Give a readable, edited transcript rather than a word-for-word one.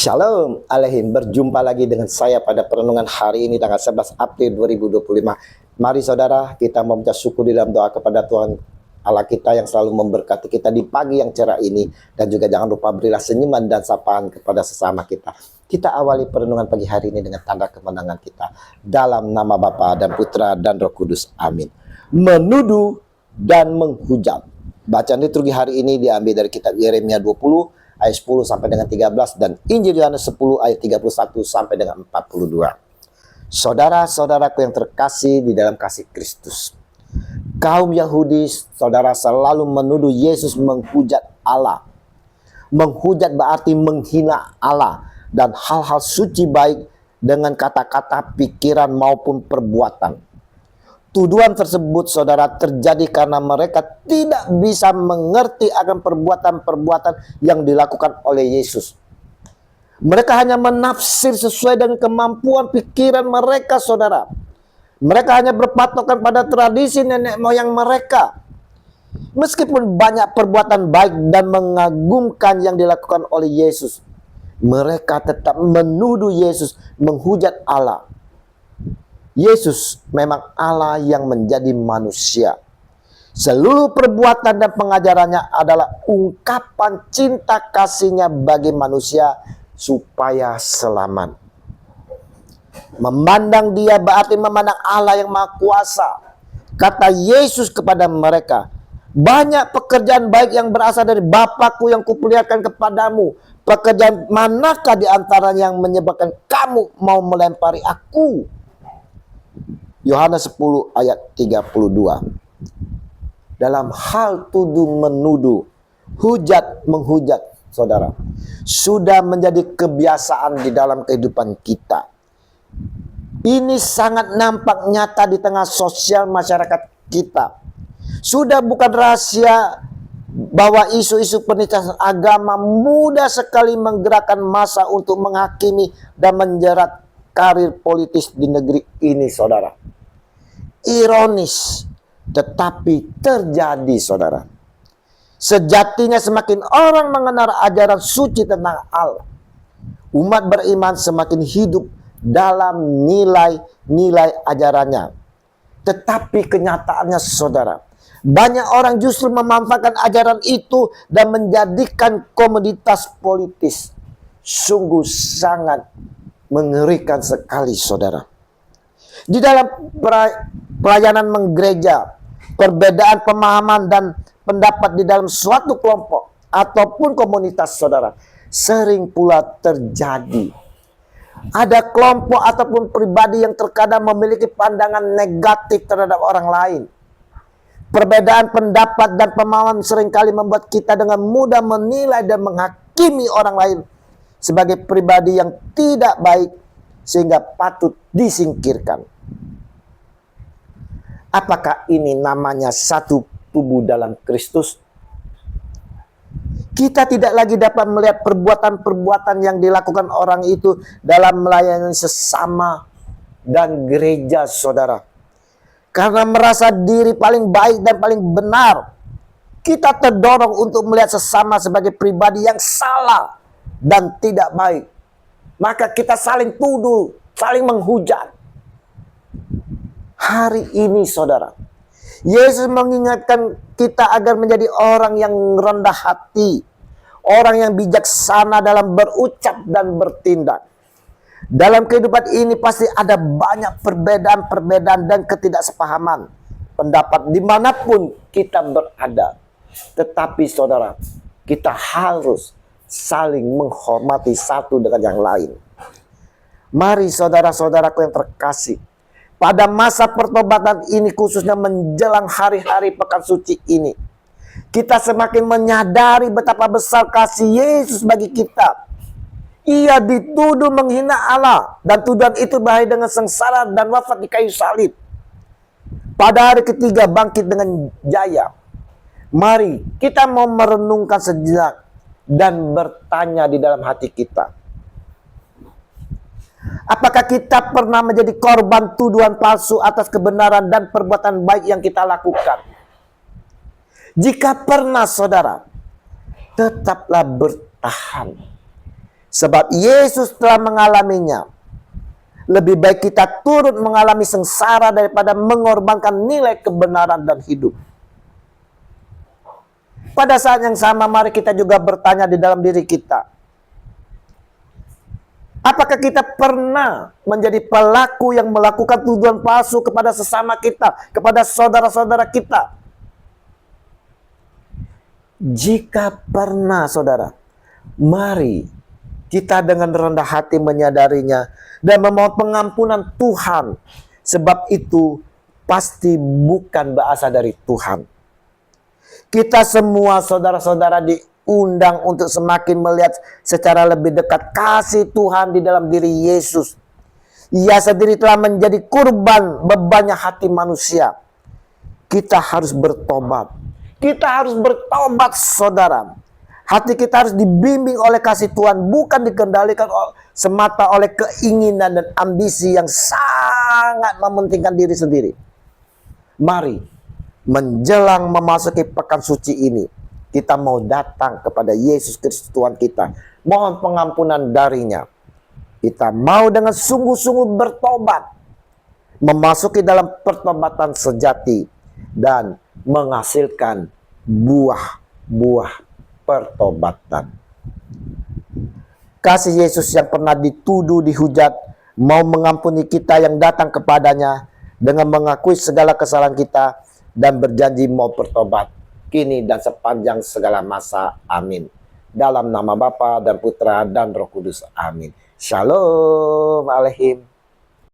Shalom Alehim, berjumpa lagi dengan saya pada perenungan hari ini tanggal 11 April 2025. Mari saudara, kita meminta syukur di dalam doa kepada Tuhan Allah kita yang selalu memberkati kita di pagi yang cerah ini. Dan juga jangan lupa berilah senyuman dan sapaan kepada sesama kita. Kita awali perenungan pagi hari ini dengan tanda kemenangan kita. Dalam nama Bapa dan Putra dan Roh Kudus. Amin. Menuduh dan menghujat. Bacaan liturgi hari ini diambil dari kitab Yeremia 20 ayat 10 sampai dengan 13 dan Injil Yohanes 10 ayat 31 sampai dengan 42. Saudara-saudaraku yang terkasih di dalam kasih Kristus, kaum Yahudi, saudara, selalu menuduh Yesus menghujat Allah. Menghujat berarti menghina Allah dan hal-hal suci baik dengan kata-kata, pikiran maupun perbuatan. Tuduhan tersebut, saudara, terjadi karena mereka tidak bisa mengerti akan perbuatan-perbuatan yang dilakukan oleh Yesus. Mereka hanya menafsir sesuai dengan kemampuan pikiran mereka, saudara. Mereka hanya berpatokan pada tradisi nenek moyang mereka. Meskipun banyak perbuatan baik dan mengagumkan yang dilakukan oleh Yesus, mereka tetap menuduh Yesus menghujat Allah. Yesus memang Allah yang menjadi manusia. Seluruh perbuatan dan pengajarannya adalah ungkapan cinta kasihnya bagi manusia supaya selamat. Memandang dia berarti memandang Allah yang Maha Kuasa. Kata Yesus kepada mereka, banyak pekerjaan baik yang berasal dari Bapakku yang kuperlihatkan kepadamu. Pekerjaan manakah di antaranya yang menyebabkan kamu mau melempari aku? Yohanes 10 ayat 32. Dalam hal tuduh menuduh, hujat menghujat, saudara, sudah menjadi kebiasaan di dalam kehidupan kita. Ini sangat nampak nyata di tengah sosial masyarakat kita. Sudah bukan rahasia bahwa isu-isu penistaan agama mudah sekali menggerakkan massa untuk menghakimi dan menjerat karir politis di negeri ini, saudara. Ironis, tetapi terjadi, saudara. Sejatinya semakin orang mengenal ajaran suci tentang Allah, umat beriman semakin hidup dalam nilai-nilai ajarannya. Tetapi kenyataannya, saudara, banyak orang justru memanfaatkan ajaran itu dan menjadikan komoditas politis. Sungguh sangat mengerikan sekali, saudara. Di dalam pelayanan menggereja, perbedaan pemahaman dan pendapat di dalam suatu kelompok ataupun komunitas, saudara, sering pula terjadi. Ada kelompok ataupun pribadi yang terkadang memiliki pandangan negatif terhadap orang lain. Perbedaan pendapat dan pemahaman seringkali membuat kita dengan mudah menilai dan menghakimi orang lain sebagai pribadi yang tidak baik sehingga patut disingkirkan. Apakah ini namanya satu tubuh dalam Kristus? Kita tidak lagi dapat melihat perbuatan-perbuatan yang dilakukan orang itu dalam melayani sesama dan gereja, saudara. Karena merasa diri paling baik dan paling benar, kita terdorong untuk melihat sesama sebagai pribadi yang salah dan tidak baik. Maka kita saling tuduh, saling menghujat. Hari ini, saudara, Yesus mengingatkan kita agar menjadi orang yang rendah hati, orang yang bijaksana dalam berucap dan bertindak. Dalam kehidupan ini pasti ada banyak perbedaan-perbedaan dan ketidaksepahaman pendapat dimanapun kita berada. Tetapi, saudara, kita harus saling menghormati satu dengan yang lain. Mari, saudara-saudaraku yang terkasih, pada masa pertobatan ini, khususnya menjelang hari-hari pekan suci ini, kita semakin menyadari betapa besar kasih Yesus bagi kita. Ia dituduh menghina Allah, dan tuduhan itu berakhir dengan sengsara dan wafat di kayu salib. Pada hari ketiga bangkit dengan jaya. Mari kita mau merenungkan sejenak dan bertanya di dalam hati kita. Apakah kita pernah menjadi korban tuduhan palsu atas kebenaran dan perbuatan baik yang kita lakukan? Jika pernah, saudara, tetaplah bertahan. Sebab Yesus telah mengalaminya. Lebih baik kita turut mengalami sengsara daripada mengorbankan nilai kebenaran dan hidup. Pada saat yang sama, mari kita juga bertanya di dalam diri kita. Apakah kita pernah menjadi pelaku yang melakukan tuduhan palsu kepada sesama kita, kepada saudara-saudara kita? Jika pernah, saudara, mari kita dengan rendah hati menyadarinya dan memohon pengampunan Tuhan. Sebab itu pasti bukan berasal dari Tuhan. Kita semua saudara-saudara diundang untuk semakin melihat secara lebih dekat kasih Tuhan di dalam diri Yesus. Ia sendiri telah menjadi kurban bebannya hati manusia. Kita harus bertobat. Kita harus bertobat, saudara. Hati kita harus dibimbing oleh kasih Tuhan, bukan dikendalikan semata oleh keinginan dan ambisi yang sangat mementingkan diri sendiri. Mari, menjelang memasuki pekan suci ini, kita mau datang kepada Yesus Kristus Tuhan kita, mohon pengampunan darinya. Kita mau dengan sungguh-sungguh bertobat, memasuki dalam pertobatan sejati, dan menghasilkan buah-buah pertobatan. Kasih Yesus yang pernah dituduh, dihujat, mau mengampuni kita yang datang kepadanya dengan mengakui segala kesalahan kita dan berjanji mau bertobat kini dan sepanjang segala masa. Amin. Dalam nama Bapa dan Putra dan Roh Kudus. Amin. Shalom Aleihim.